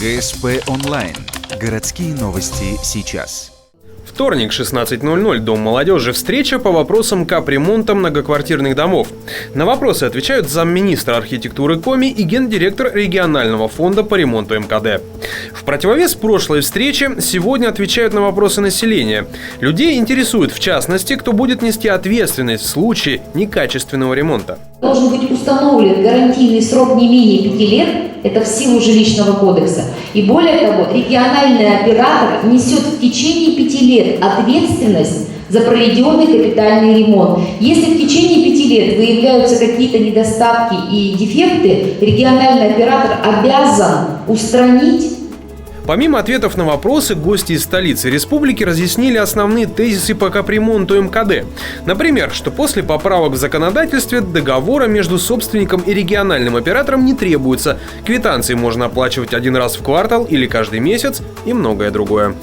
ГСП онлайн. Городские новости сейчас. Вторник, 16:00, Дом молодежи. Встреча по вопросам капремонта многоквартирных домов. На вопросы отвечают замминистра архитектуры Коми и гендиректор регионального фонда по ремонту МКД. В противовес прошлой встрече сегодня отвечают на вопросы населения. Людей интересует, в частности, кто будет нести ответственность в случае некачественного ремонта. Должен быть установлен гарантийный срок не менее 5 лет, это в силу жилищного кодекса. И более того, региональный оператор несет в течение 5 лет ответственность за проведенный капитальный ремонт. Если в течение 5 лет выявляются какие-то недостатки и дефекты, региональный оператор обязан устранить. Помимо ответов на вопросы, гости из столицы республики разъяснили основные тезисы по капремонту МКД. Например, что после поправок в законодательстве договора между собственником и региональным оператором не требуется. Квитанции можно оплачивать один раз в квартал или каждый месяц и многое другое.